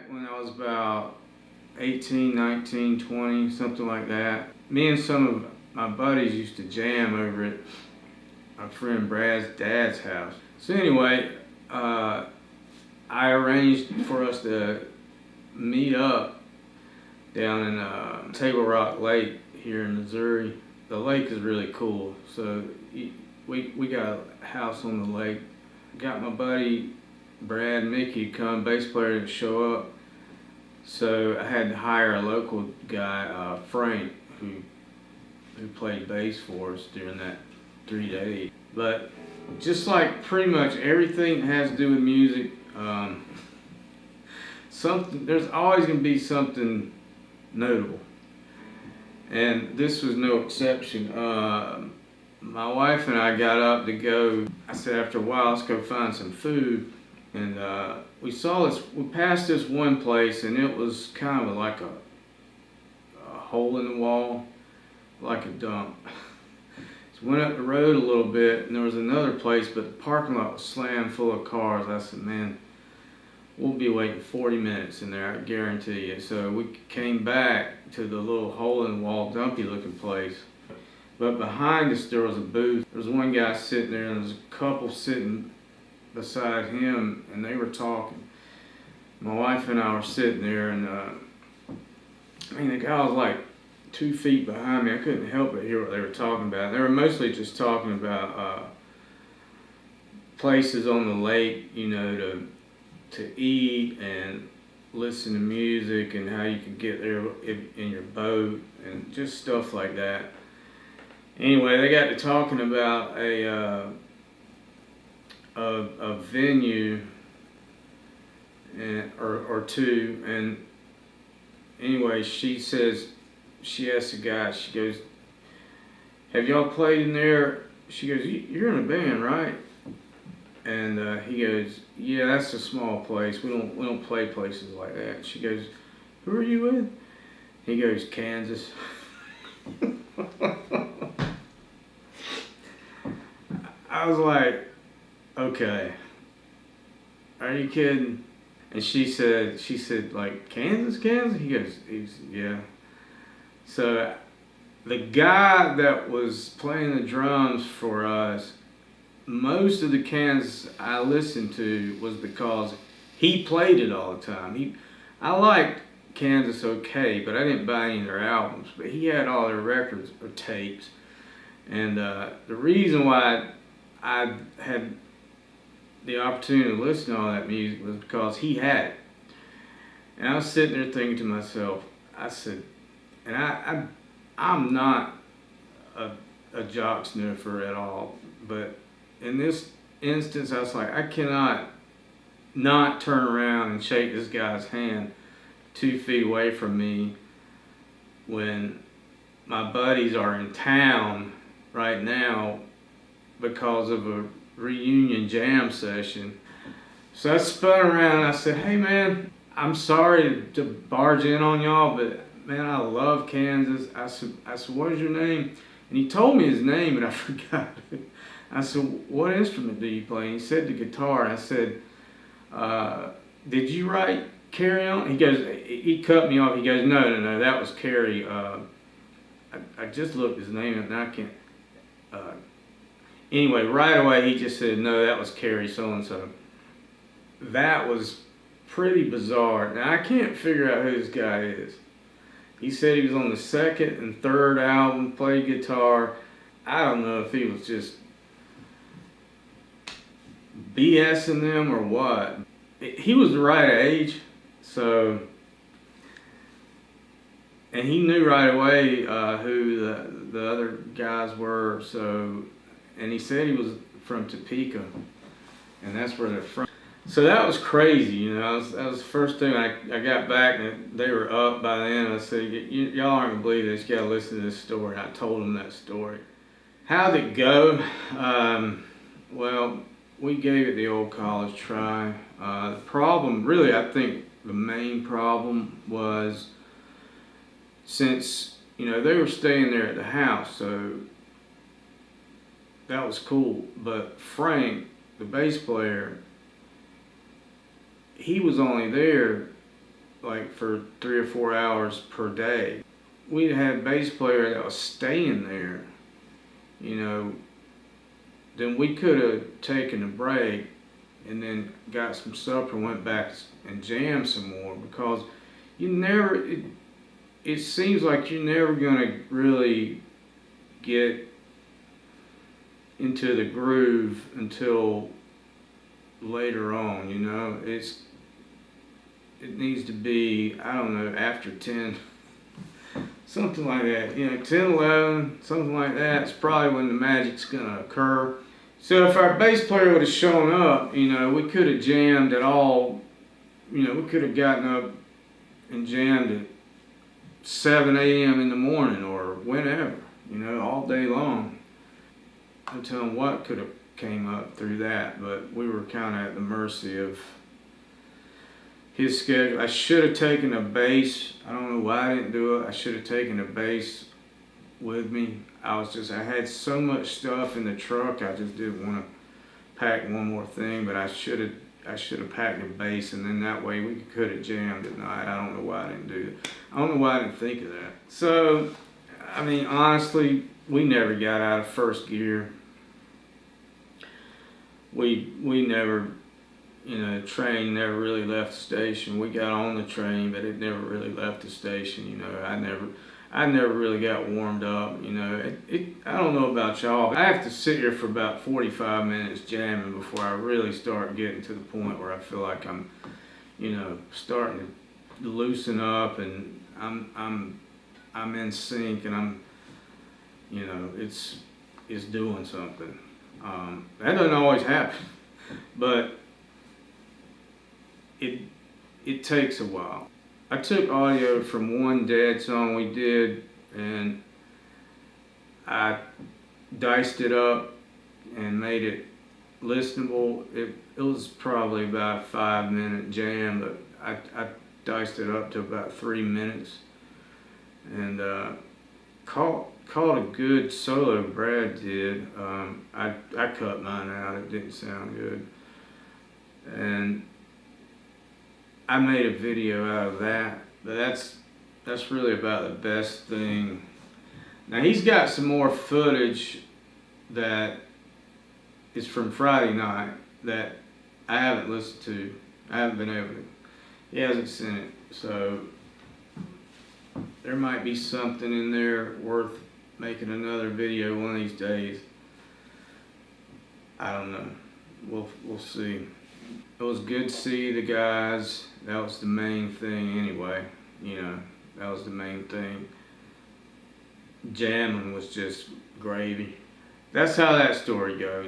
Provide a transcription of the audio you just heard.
when I was about 18, 19, 20, something like that. Me and some of my buddies used to jam over at my friend Brad's dad's house. So anyway, I arranged for us to meet up down in Table Rock Lake here in Missouri. The lake is really cool. So we got a house on the lake. Got my buddy Brad and Mickey to come, bass player to show up. So I had to hire a local guy, Frank, who played bass for us during that 3 days. But just like pretty much everything that has to do with music, there's always going to be something notable, and this was no exception. My wife and I got up to go. I said after a while, let's go find some food, and we passed this one place, and it was kind of like a hole in the wall, like a dump. So went up the road a little bit, and there was another place, but the parking lot was slammed full of cars. I said, man, we'll be waiting 40 minutes in there, I guarantee you. So we came back to the little hole in the wall, dumpy looking place. But behind us there was a booth. There was one guy sitting there, and there was a couple sitting beside him, and they were talking. My wife and I were sitting there, and the guy was like 2 feet behind me. I couldn't help but hear what they were talking about. They were mostly just talking about places on the lake, to eat and listen to music, and how you could get there in your boat, and just stuff like that. Anyway, they got to talking about a venue or two, and anyway, she asked the guy, she goes, have y'all played in there? She goes, you're in a band, right? And he goes, yeah, that's a small place. We don't play places like that. She goes, who are you with? He goes, Kansas. I was like, okay, are you kidding? And she said like, Kansas? He goes, yeah. So the guy that was playing the drums for us, most of the Kansas I listened to was because he played it all the time. I liked Kansas okay, but I didn't buy any of their albums. But he had all their records or tapes. And the reason why I had the opportunity to listen to all that music was because he had it. And I was sitting there thinking to myself, I said, and I'm not a jock sniffer at all, but in this instance, I was like, I cannot not turn around and shake this guy's hand 2 feet away from me when my buddies are in town right now because of a reunion jam session. So I spun around and I said, hey man, I'm sorry to barge in on y'all, but man, I love Kansas. I said, what is your name? And he told me his name, and I forgot it. I said, what instrument do you play? And he said the guitar. And I said, did you write Carry On? He cut me off. He goes, no, that was Carrie. I just looked his name up, and I can't. Anyway, right away he just said, no, that was Carrie so-and-so. That was pretty bizarre. Now, I can't figure out who this guy is. He said he was on the second and third album, played guitar. I don't know if he was just BSing them or what. He was the right age, so, and he knew right away who the other guys were. So, and he said he was from Topeka, and that's where they're from. So that was crazy, that was the first thing. I got back, and they were up by then. I said, y'all aren't gonna believe this. You gotta listen to this story. And I told them that story. How'd it go? Well, we gave it the old college try. The problem, really, I think the main problem was, since they were staying there at the house, so that was cool. But Frank, the bass player, he was only there like for 3 or 4 hours per day. We'd had a bass player that was staying there, you know, then we could have taken a break and then got some supper and went back and jammed some more, because you never, it seems like you're never going to really get into the groove until later on, you know. It needs to be, I don't know, after 10, something like that, you know, 10, 11, something like that. It's probably when the magic's gonna occur. So if our bass player would have shown up, you know, we could have jammed at all, you know, we could have gotten up and jammed at 7 a.m. in the morning or whenever, you know, all day long. I'm telling what could have came up through that, but we were kind of at the mercy of his schedule. I should have taken a bass. I don't know why I didn't do it. I should have taken a bass with me. I had so much stuff in the truck. I just didn't want to pack one more thing, but I should have packed a bass, and then that way we could have jammed at night. I don't know why I didn't do it. I don't know why I didn't think of that. So, I mean, honestly, we never got out of first gear. We never, you know, the train never really left the station. We got on the train, but it never really left the station. You know, I never really got warmed up. You know, I don't know about y'all, but I have to sit here for about 45 minutes jamming before I really start getting to the point where I feel like I'm, you know, starting to loosen up, and I'm in sync, and I'm, you know, it's doing something. That doesn't always happen, but it takes a while. I took audio from one Dead song we did, and I diced it up and made it listenable. It was probably about a 5-minute jam, but I diced it up to about 3 minutes, and called a good solo. Brad did. I cut mine out. It didn't sound good, and I made a video out of that. But that's really about the best thing. Now he's got some more footage that is from Friday night that I haven't listened to. I haven't been able to. He hasn't sent it, so there might be something in there worth making another video one of these days. I don't know. We'll see. It was good to see the guys. That was the main thing anyway. You know, that was the main thing. Jamming was just gravy. That's how that story goes.